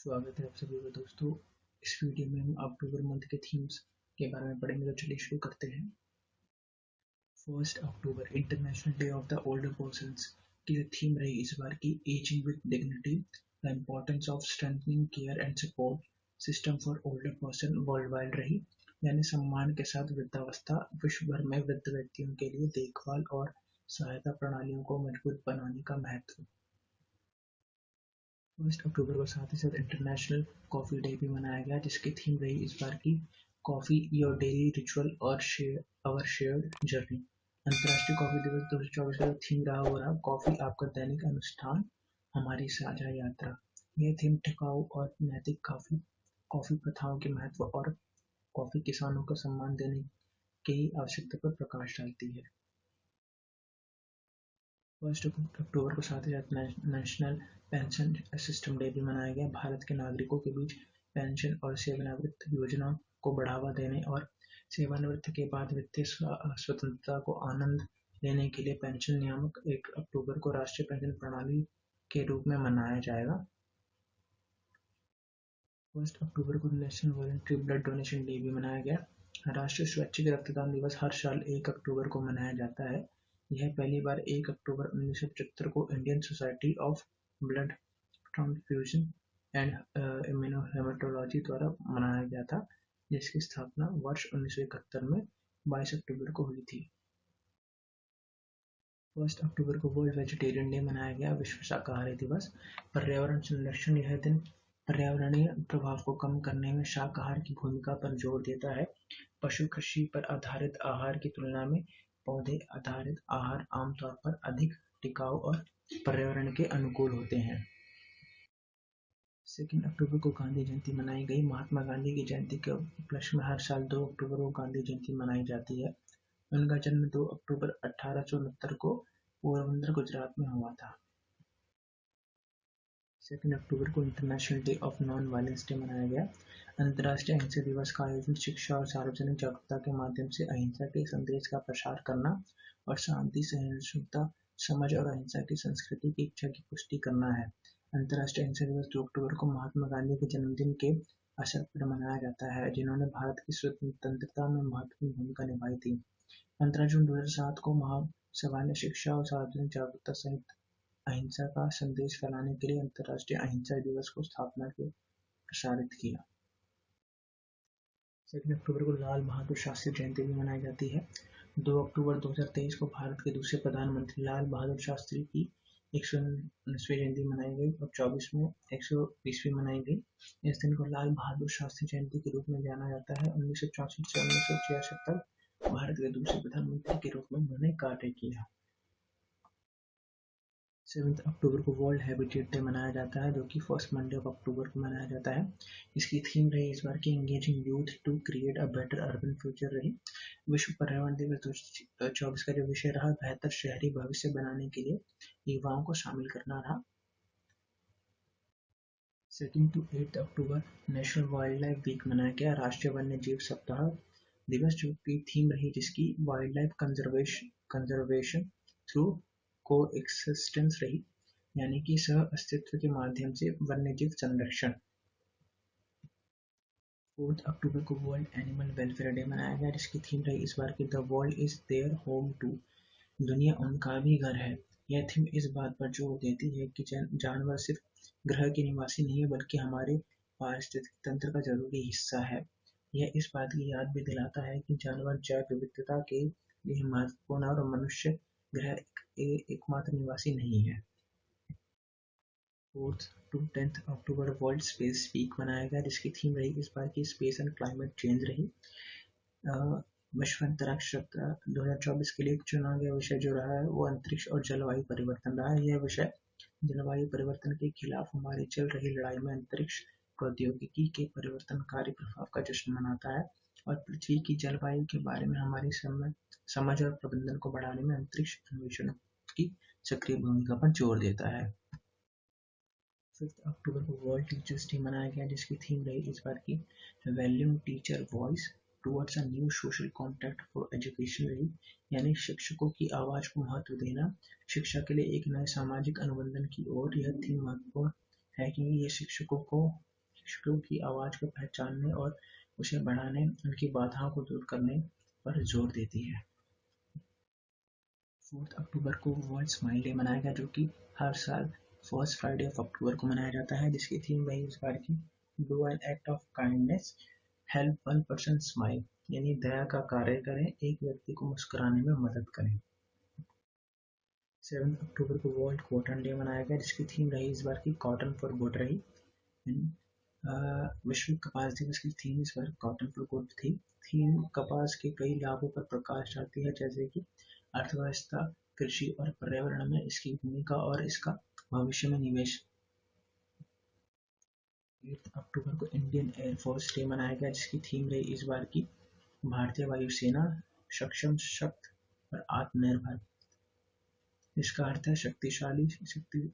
स्वागत है आप सभी का दोस्तों। इस वीडियो में हम अक्टूबर मंथ के थीम्स के बारे में पढ़ेंगे, तो चलिए शुरू करते हैं। 1 October international day of the older persons की जो थीम रही इस बार की ageing with dignity, the importance of strengthening care and support system for older person world wide रही, यानी सम्मान के साथ वृद्धावस्था विश्व भर में वृद्ध व्यक्तियों के लिए देखभाल और सहायता प्रणालियों को मजबूत बनाने का महत्व। 1 अक्टूबर को साथ ही साथ इंटरनेशनल कॉफ़ी डे भी मनाया गया, जिसकी थीम रही इस बार की कॉफ़ी योर डेली रिचुअल और आवर शेयर्ड जर्नी। अंतर्राष्ट्रीय कॉफ़ी दिवस 2024 का जो थीम रहा वो रहा कॉफ़ी आपका दैनिक अनुष्ठान, हमारी साझा यात्रा। यह थीम टिकाऊ और नैतिक कॉफ़ी प्रथाओं के महत्व और कॉफ़ी किसानों को सम्मान देने की आवश्यकता पर प्रकाश डालती है। 1 अक्टूबर को साथ ही साथ नेशनल पेंशन सिस्टम डे भी मनाया गया। भारत के नागरिकों के बीच पेंशन और सेवानिवृत्ति योजना को बढ़ावा देने और सेवानिवृत्ति के बाद वित्तीय स्वतंत्रता को आनंद लेने के लिए पेंशन नियामक 1 अक्टूबर को राष्ट्रीय पेंशन प्रणाली के रूप में मनाया जाएगा। 1 अक्टूबर को national voluntary blood donation day भी मनाया गया। राष्ट्रीय स्वैच्छिक रक्तदान दिवस हर साल 1 अक्टूबर को मनाया जाता है। यह पहली बार 1 अक्टूबर 1975 को Indian society of blood transfusion and immunohaematology द्वारा मनाया गया था, जिसकी स्थापना वर्ष 1971 में 22 अक्टूबर को हुई थी। 1 अक्टूबर को वर्ल्ड वेजिटेरियन डे मनाया गया, विश्व शाकाहारी दिवस। पर्यावरण संरक्षण यह दिन पर्यावरणीय प्रभाव को कम करने में शाकाहार की भूमिका पर जोर देता है। पशु कृषि पर आधारित आहार की तुलना में पौधे आधारित आहार आमतौर पर अधिक टिकाऊ और पर्यावरण के अनुकूल होते हैं। 2 अक्टूबर को गांधी जयंती मनाई गई। महात्मा गांधी की जयंती के उपलक्ष्य में हर साल 2 अक्टूबर को गांधी जयंती मनाई जाती है। उनका जन्म 2 अक्टूबर 1869 को पोरबंदर, गुजरात में हुआ था। 2 अक्टूबर को international day of non violence day मनाया गया। अंतर्राष्ट्रीय अहिंसा दिवस का आयोजन शिक्षा और सार्वजनिक जागरूकता के माध्यम से अहिंसा के संदेश का प्रसार करना और शांति, सहिष्णुता, समझ और अहिंसा की संस्कृति की इच्छा की पुष्टि करना है। अंतर्राष्ट्रीय अहिंसा दिवस 2 अक्टूबर को महात्मा गांधी के जन्मदिन के अवसर पर मनाया जाता है, जिन्होंने भारत की स्वतंत्रता में महत्वपूर्ण भूमिका निभाई थी। 15 जून 2007 को महासभा ने शिक्षा और सार्वजनिक जागरूकता सहित अहिंसा का संदेश फैलाने के लिए अंतर्राष्ट्रीय अहिंसा दिवस को स्थापना के प्रसारित किया। 2 अक्टूबर को लाल बहादुर शास्त्री जयंती भी मनाई जाती है। 2 अक्टूबर 2023 को भारत के दूसरे प्रधानमंत्री लाल बहादुर शास्त्री की 119वीं जयंती मनाई गई और 24 में 120वीं मनाई गई। इस दिन को लाल बहादुर शास्त्री जयंती के रूप में जाना जाता है। 1964 से 1966 तक भारत के दूसरे प्रधानमंत्री के रूप में उन्होंने कार्य किया। 7 अक्टूबर को वर्ल्ड हैबिटेट डे मनाया जाता है, जो कि फर्स्ट मंडे ऑफ अक्टूबर को मनाया जाता है। इसकी थीम रही इस बार की engaging youth to create a better urban future रही। विश्व पर्यावरण दिवस 2024 का जो विषय रहा बेहतर शहरी भविष्य बनाने के लिए युवाओं को शामिल करना रहा। 2 to 8 अक्टूबर नेशनल वाइल्ड लाइफ वीक मनाया गया, राष्ट्रीय वन्य जीव सप्ताह दिवस, जो की थीम रही जिसकी wild life conservation through coexistence रही, यानी कि सह अस्तित्व के माध्यम से वन्यजीव संरक्षण। 4 अक्टूबर को वर्ल्ड एनिमल वेलफेयर डे मनाया गया, जिसकी थीम रही इस बार की the world is their home too, दुनिया उनका भी घर है। यह थीम इस बात पर जोर देती है कि जानवर सिर्फ ग्रह के निवासी नहीं है, बल्कि हमारे पारिस्थितिक तंत्र का जरूरी हिस्सा है। यह इस बात की याद भी दिलाता है कि जानवर जैव विविधता के लिए महत्वपूर्ण और मनुष्य ग्रह एकमात्र निवासी नहीं है। 4 to 10 अक्टूबर वर्ल्ड स्पेस वीक मनाया गया, जिसकी थीम रही इस बार की स्पेस एंड क्लाइमेट चेंज रही। विश्व अंतरिक्ष सप्ताह 2024 के लिए चुना गया विषय जो रहा है वो अंतरिक्ष और जलवायु परिवर्तन रहा है। यह विषय जलवायु परिवर्तन के खिलाफ हमारी चल रही लड़ाई में अंतरिक्ष प्रौद्योगिकी के परिवर्तनकारी प्रभाव का जश्न मनाता है और पृथ्वी की जलवायु के बारे में हमारी समझ और प्रबंधन को बढ़ाने में अंतरिक्ष अन्वेषण की सक्रिय भूमिका पर जोर देता है। 5 अक्टूबर को वर्ल्ड टीचर्स डे मनाया गया, जिसकी थीम रही इस बार की valuing teacher voice towards a new social contract for education रही, यानी शिक्षकों की आवाज को महत्व देना शिक्षा के लिए एक नए सामाजिक अनुबंधन की ओर। यह थीम महत्वपूर्ण है क्योंकि ये शिक्षकों को शिक्षकों की आवाज को पहचानने और उसे बढ़ाने, उनकी बाधाओं को दूर करने पर जोर देती है। 4 अक्टूबर को वर्ल्ड स्माइल डे मनाया गया, जो कि हर साल फर्स्ट फ्राइडे ऑफ अक्टूबर को मनाया जाता है, जिसकी थीम रही इस बार की do an act of kindness, help one person smile, यानी दया का कार्य करें, एक व्यक्ति को मुस्कुराने में मदद करें। 7 अक्टूबर को वर्ल्ड कॉटन डे मनाया गया, जिसकी थीम रही इस बार की कॉटन फॉर गुड रही। विश्व कपास दिवस की थीम इस बार कॉटन फॉर गुड थी। थीम कपास के कई लाभों पर प्रकाश डालती है, जैसे कि अर्थव्यवस्था, कृषि और पर्यावरण में इसकी भूमिका और इसका भविष्य में निवेश। 8 अक्टूबर को इंडियन एयरफोर्स डे मनाया गया, जिसकी थीम रही इस बार की भारतीय वायुसेना सक्षम, सशक्त और आत्मनिर्भर। इसका अर्थ है शक्तिशाली, शक्ति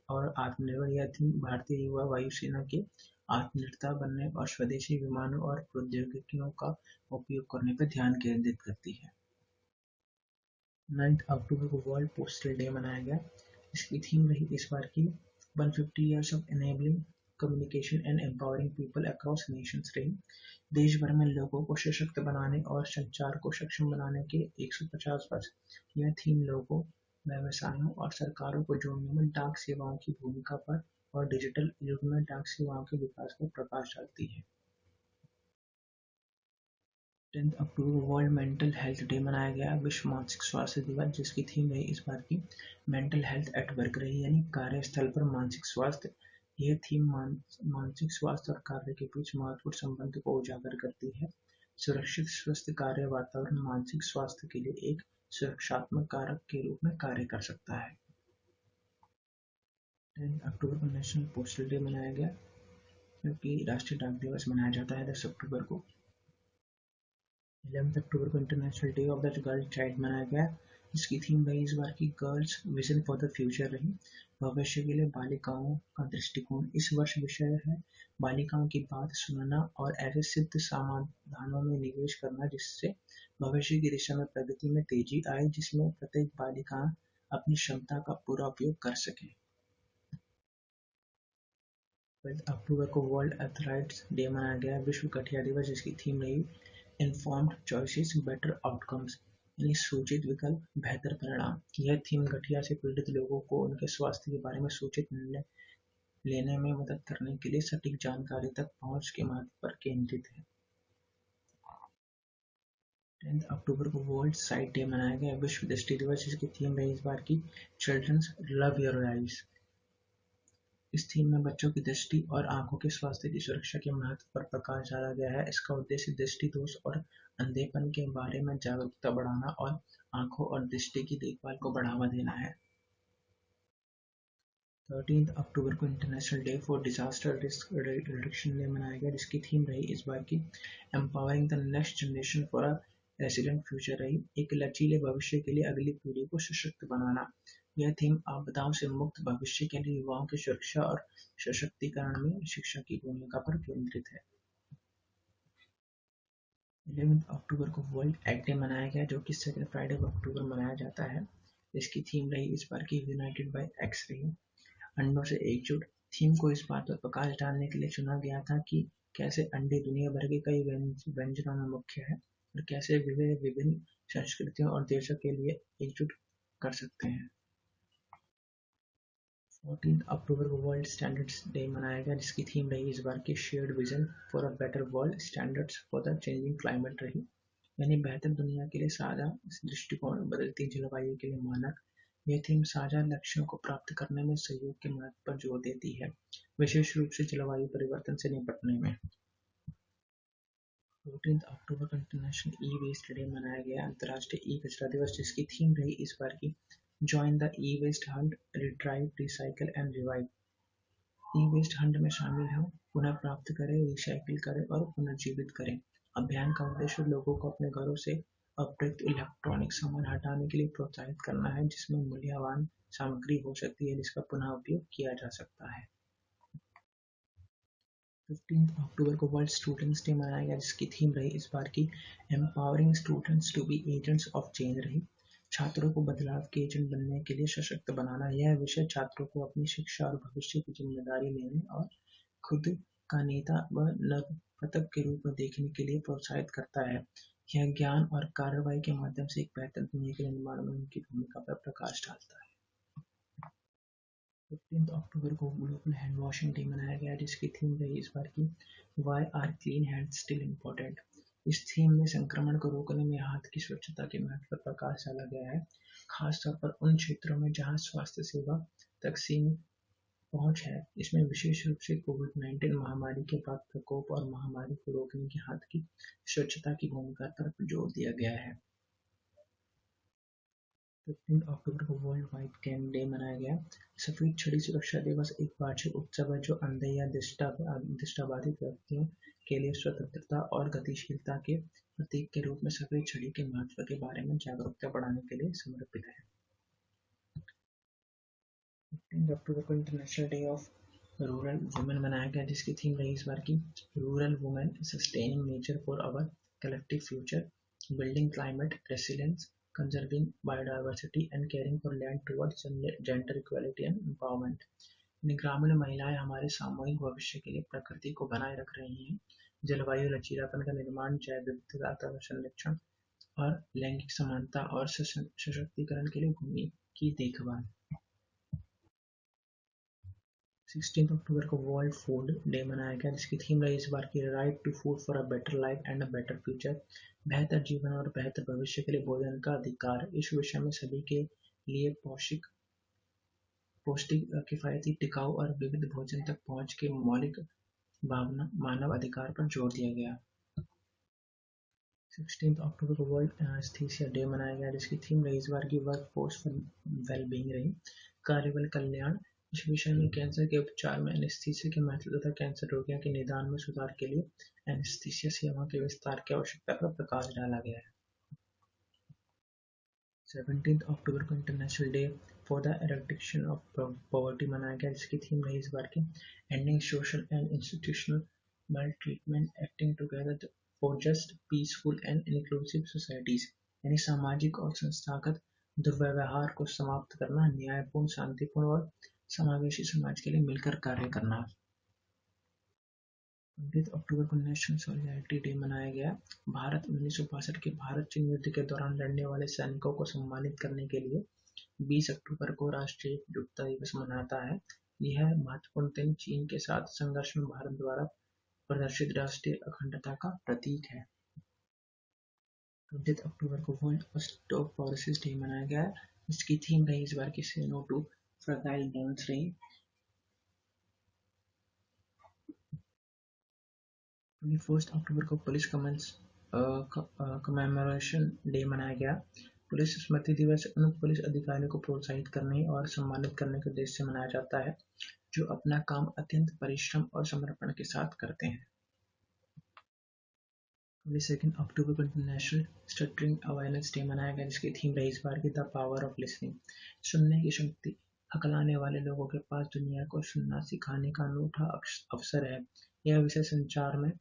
और आत्मनिर्भर। यह थीम भारतीय युवा वायुसेना के आत्मनिर्भर बनने और स्वदेशी विमानों और प्रौद्योगिकियों का उपयोग करने पर ध्यान केंद्रित करती है। 9 अक्टूबर को वर्ल्ड पोस्टल डे मनाया गया, इसकी थीम रही इस बार की 150 years of enabling communication and empowering people across nations रही। देश भर में लोगों को सशक्त बनाने और संचार को सक्षम बनाने के 150 वर्ष। यह थीम लोगों, व्यवसायों और सरकारों को जोड़ने में डाक सेवाओं की भूमिका पर और डिजिटल युग में डाक सेवाओं के विकास पर प्रकाश डालती है। 10 अक्टूबर को वर्ल्ड मेंटल हेल्थ डे मनाया गया, विश्व मानसिक स्वास्थ्य दिवस, जिसकी थीम रही इस बार की मेंटल हेल्थ एट वर्क रही, यानी कार्यस्थल पर मानसिक स्वास्थ्य। यह थीम मानसिक स्वास्थ्य और कार्य के बीच महत्वपूर्ण संबंध को उजागर करती है। सुरक्षित स्वस्थ कार्य वातावरण मानसिक स्वास्थ्य के लिए एक सुरक्षात्मक कारक के रूप में कार्य कर सकता है। 10 अक्टूबर को नेशनल पोस्टल डे मनाया गया, क्योंकि राष्ट्रीय डाक दिवस मनाया जाता है 10 अक्टूबर को। 11 अक्टूबर को international day of the girl child मनाया गया, जिसकी थीम रही इस बार की girls vision for the future रही, भविष्य के लिए बालिकाओं का दृष्टिकोण। इस वर्ष विषय है बालिकाओं की बात सुनना और ऐसे सिद्ध समाधानों में निवेश करना जिससे भविष्य की दिशा में प्रगति में तेजी आए, जिसमें प्रत्येक बालिका अपनी क्षमता का पूरा उपयोग कर सके। 12 अक्टूबर को वर्ल्ड एथलेटिक्स डे मनाया गया, विश्व गठिया दिवस, जिसकी थीम रही इन्फॉर्म्ड चॉइसेस बेटर आउटकम्स, यानी सूचित विकल्प बेहतर परिणाम। यह थीम गठिया से पीड़ित लोगों को उनके स्वास्थ्य के बारे में सूचित निर्णय लेने में मदद करने के लिए सटीक जानकारी तक पहुंच के महत्व पर केंद्रित है। 10 अक्टूबर को वर्ल्ड साइट डे मनाया गया, विश्व दृष्टि दिवस, जिसकी थीम रही इस बार की चिल्ड्रंस लव योर आइज। इस थीम में बच्चों की दृष्टि और आंखों के स्वास्थ्य की सुरक्षा के महत्व पर प्रकाश डाला गया है। इसका उद्देश्य दृष्टि दोष और अंधेपन के बारे में जागरूकता बढ़ाना और आंखों और दृष्टि की देखभाल को बढ़ावा देना है। 13 अक्टूबर को international day for disaster risk reduction day मनाया गया, जिसकी थीम रही इस बार की empowering the next generation for a resident future रही, एक लचीले भविष्य के लिए अगली पीढ़ी को सशक्त बनाना। यह थीम आपदाओं से मुक्त भविष्य के लिए युवाओं की सुरक्षा और सशक्तिकरण में शिक्षा की भूमिका पर केंद्रित है। 11 अक्टूबर को वर्ल्ड एग डे मनाया गया, जो कि सेकंड फ्राइडे ऑफ अक्टूबर मनाया जाता है। इसकी थीम रही इस बार की यूनाइटेड बाय एग्स रही, अंडों से एकजुट। थीम को इस बात पर प्रकाश डालने के लिए चुना गया था कि कैसे अंडे दुनिया भर के कई व्यंजनों में मुख्य है और कैसे वे विभिन्न संस्कृतियों और देशों के लिए एकजुट कर सकते हैं। 14 अक्टूबर को वर्ल्ड स्टैंडर्ड्स डे मनाया गया, जिसकी थीम रही इस बार की shared vision for a better world, standards for the changing climate रही, यानी बेहतर दुनिया के लिए साझा दृष्टिकोण, बदलती जलवायु के लिए मानक। यह थीम साझा लक्ष्यों को प्राप्त करने में सहयोग के महत्व पर जोर देती है, विशेष रूप से जलवायु परिवर्तन से निपटने में। 14 अक्टूबर को इंटरनेशनल ई वेस्ट डे मनाया गया, अंतर्राष्ट्रीय ई कचरा दिवस, जिसकी थीम रही इस बार की join the e waste hunt, retrieve, recycle and revive. E waste hunt में शामिल हो, पुनः प्राप्त करें, रिसाइकिल करें और पुनर्जीवित करें। अभियान का उद्देश्य लोगों को अपने घरों से अप्रयुक्त इलेक्ट्रॉनिक सामान हटाने के लिए प्रोत्साहित करना है, जिसमें मूल्यवान सामग्री हो सकती है जिसका पुनः उपयोग किया जा सकता है। 15 अक्टूबर को वर्ल्ड स्टूडेंट्स डे मनाया गया, जिसकी थीम रही इस बार की empowering students to be agents of change रही, छात्रों को बदलाव के एजेंट बनने के लिए सशक्त बनाना। यह विषय छात्रों को अपनी शिक्षा और भविष्य की जिम्मेदारी लेने और खुद का नेता व नवपतक के रूप में देखने के लिए प्रोत्साहित करता है। यह ज्ञान और कार्रवाई के माध्यम से एक बेहतर दुनिया के निर्माण में उनकी भूमिका पर प्रकाश डालता है। 15 अक्टूबर को ग्लोबल हैंड वॉशिंग डे मनाया गया, जिसकी थीम रही इस बार की why are clean hands still important. इस थीम में संक्रमण को रोकने में हाथ की स्वच्छता के महत्व पर प्रकाश डाला गया है, खासतौर पर उन क्षेत्रों में जहां स्वास्थ्य सेवा तक सीमित पहुंच है। इसमें विशेष रूप से कोविड-19 महामारी के बाद प्रकोप और महामारी को रोकने की हाथ की स्वच्छता की भूमिका पर जोर दिया गया है। 15 अक्टूबर को वर्ल्ड वाइड कैन डे मनाया गया। सफेद छड़ी सुरक्षा दिवस एक वार्षिक उत्सव है जो अंधे या दृष्टिबाधित व्यक्तियों के लिए स्वतंत्रता और गतिशीलता के प्रतीक के रूप में सफेद छड़ी के महत्व के बारे में जागरूकता बढ़ाने के लिए समर्पित है। 15 अक्टूबर को international day of rural women मनाया गया, जिसकी थीम रही इस बार की rural women sustaining nature for our collective future, building climate resilience, conserving biodiversity and caring for land towards gender equality and empowerment। ग्रामीण महिलाएं हमारे सामूहिक भविष्य के लिए प्रकृति को बनाए रख रही हैं, जलवायु लचीलापन का निर्माण, जैव विविधता का संरक्षण और लैंगिक समानता और सशक्तिकरण के लिए भूमि की देखभाल। 16 अक्टूबर को वर्ल्ड फूड डे मनाया गया, जिसकी थीम रही इस बार की right to food for a better life and a better future, बेहतर जीवन और बेहतर भविष्य के लिए भोजन का अधिकार। इस विषय में सभी के लिए पौष्टिक, किफायती, टिकाऊ और विविध भोजन तक पहुंच के मौलिक भावना मानव अधिकार पर जोर दिया गया। 16 अक्टूबर को वर्ल्ड एनेस्थीसिया डे मनाया गया, जिसकी थीम रही इस बार की वर्क फोर्स फॉर वेलबींग रही, कार्यबल कल्याण। इस विषय में कैंसर के उपचार में एनेस्थीसिया के महत्व तथा कैंसर रोगियों के निदान में सुधार के लिए एनेस्थीसिया सेवाओं के विस्तार की आवश्यकता पर प्रकाश डाला गया है। 17 अक्टूबर को international day for the eradication of poverty मनाया गया, जिसकी थीम रही इस बार की ending social and institutional maltreatment, acting together for just peaceful and inclusive societies, यानी सामाजिक और संस्थागत दुर्व्यवहार को समाप्त करना, न्यायपूर्ण, शांतिपूर्ण और समावेशी समाज के लिए मिलकर कार्य करना। 19 अक्टूबर को नेशनल सॉलिडारिटी डे मनाया गया। भारत 1962 के भारत चीन युद्ध के दौरान लड़ने वाले सैनिकों को सम्मानित करने के लिए 20 अक्टूबर को राष्ट्रीय एकजुटता दिवस मनाता है। यह महत्वपूर्ण दिन चीन के साथ संघर्ष में भारत द्वारा प्रदर्शित राष्ट्रीय अखंडता का प्रतीक है। 20 अक्टूबर को वर्ल्ड ऑस्टियोपोरोसिस डे मनाया गया, इसकी थीम रही इस बार की से नो टू फ्रगाइल बोन्स रही। 21 अक्टूबर को पुलिस कमेमोरेशन डे मनाया गया। पुलिस स्मृति दिवस उन पुलिस अधिकारियों को प्रोत्साहित करने और सम्मानित करने के उद्देश्य से मनाया जाता है जो अपना काम अत्यंत परिश्रम और समर्पण के साथ करते हैं। 22 अक्टूबर को इंटरनेशनल स्टटरिंग अवेयरनेस डे मनाया गया, जिसकी थीम रही इस बार की द पावर ऑफ लिसनिंग, सुनने की शक्ति। हकलाने वाले लोगों के पास दुनिया को सुनना सिखाने का अनूठा अवसर है। यह विषय संसार में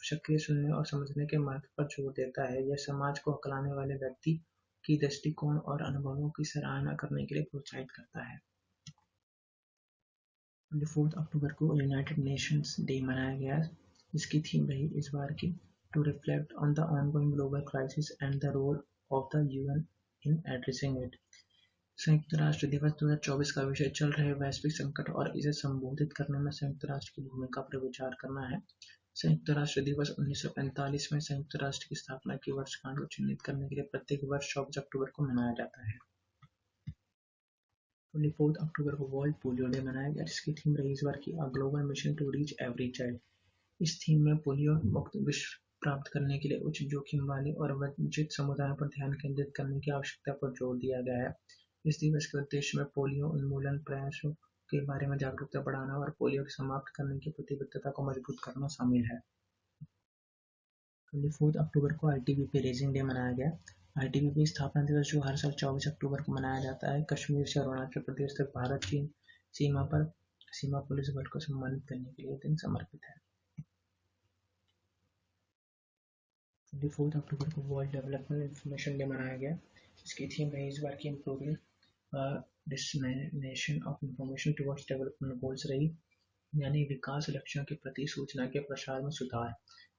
सक्रिय सुनने और समझने के महत्व पर जोर देता है। यह समाज को हकलाने वाले व्यक्ति की दृष्टिकोण और अनुभवों की सराहना करने के लिए प्रोत्साहित करता है। 24 अक्टूबर को यूनाइटेड नेशंस डे मनाया गया, जिसकी थीम रही इस बार की to reflect on the ongoing global crisis and the role of the UN in addressing it. संयुक्त राष्ट्र दिवस 2024 का विषय चल रहे वैश्विक संकट और इसे संबोधित करने में संयुक्त राष्ट्र की भूमिका पर विचार करना है। संयुक्त राष्ट्र दिवस 1945 में संयुक्त राष्ट्र की स्थापना की वर्षगांठ को चिन्हित करने के लिए प्रत्येक वर्ष 24 अक्टूबर को मनाया जाता है। 24 अक्टूबर को वर्ल्ड पोलियो डे मनाया गया, जिसकी थीम रही इस बार की a global mission to reach every child. इस थीम में पोलियो मुक्त विश्व प्राप्त करने के लिए उच्च जोखिम वाले और वंचित समुदायों पर ध्यान केंद्रित करने की आवश्यकता पर जोर दिया गया है। इस दिवस के उद्देश्य में पोलियो उन्मूलन प्रयासों के बारे में जागरूकता बढ़ाना और पोलियो को समाप्त करने की प्रतिबद्धता को मजबूत करना शामिल है। 24 अक्टूबर को ITBP रेजिंग डे मनाया गया। ITBP स्थापना दिवस जो हर साल 24 अक्टूबर को मनाया जाता है, कश्मीर से अरुणाचल प्रदेश तक भारत चीन सीमा पुलिस बल को सम्मानित करने के लिए दिन समर्पित है। 24 अक्टूबर को वर्ल्ड डेवलपमेंट इंफॉर्मेशन डे मनाया गया, इसकी थीम रही इस बार की improving dissemination of information towards development goals रही। यानी विकास लक्ष्यों के प्रति सूचना के प्रसार में सुधार।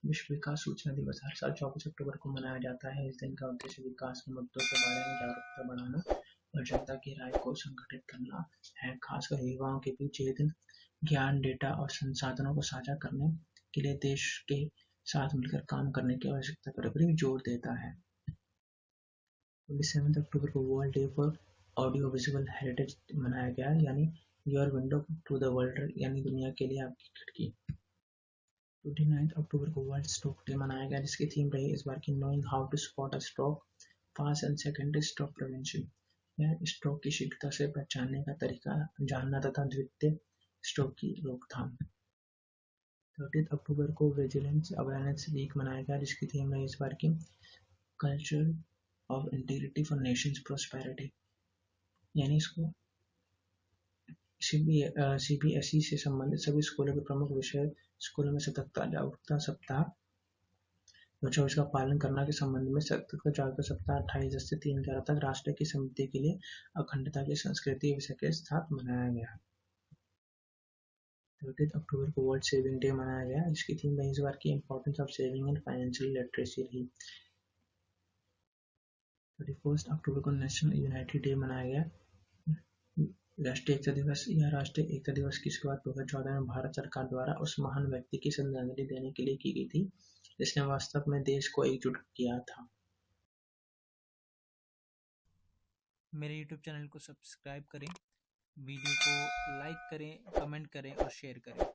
विश्व विकास सूचना दिवस हर साल 24 अक्टूबर को मनाया जाता है। इस दिन का उद्देश्य विकास के मुद्दों के बारे में जागरूकता बढ़ाना और जनता की राय को संगठित करना है। खासकर युवाओं के बीच ये दिन ज्ञान, डेटा और संसाधनों को साझा करने के लिए देश के साथ मिलकर काम करने की आवश्यकता पर भी जोर देता है। 27 अक्टूबर को world day for audio visual heritage मनाया गया, यानी your window to the world, यानी दुनिया के लिए आपकी खिड़की। 29 अक्टूबर को वर्ल्ड स्ट्रोक डे मनाया गया, जिसकी थीम रही इस बार की knowing how to spot a stroke, fast and secondary stroke prevention. यह स्ट्रोक की शीघ्रता से पहचानने का तरीका जानना तथा द्वितीय स्ट्रोक की रोकथाम। 30 अक्टूबर को विजिलेंस अवेयरनेस वीक मनाया गया, जिसकी थीम रही इस बार की culture of integrity for Nations prosperity, यानी इसको सीबीएसई से संबंधित सभी स्कूलों के प्रमुख विषय स्कूलों में सतर्कता जागरूकता सप्ताह 2024 का पालन करना के संबंध में सतर्कता जागरूकता सप्ताह 28 से 3/11 तक राष्ट्र की समिति के लिए अखंडता की संस्कृति विषय के साथ मनाया गया। 30 अक्टूबर को वर्ल्ड सेविंग डे मनाया गया, जिसकी थीम रही इस बार की importance of saving and financial literacy रही। 31 अक्टूबर को नेशनल यूनिटी डे मनाया गया। राष्ट्रीय एकता दिवस। यह राष्ट्रीय एकता दिवस की शुरुआत 2014 में भारत सरकार द्वारा उस महान व्यक्ति की श्रद्धांजलि देने के लिए की गई थी, जिसने वास्तव में देश को एकजुट किया था। मेरे YouTube चैनल को सब्सक्राइब करें, वीडियो को लाइक करें, कमेंट करें और शेयर करें।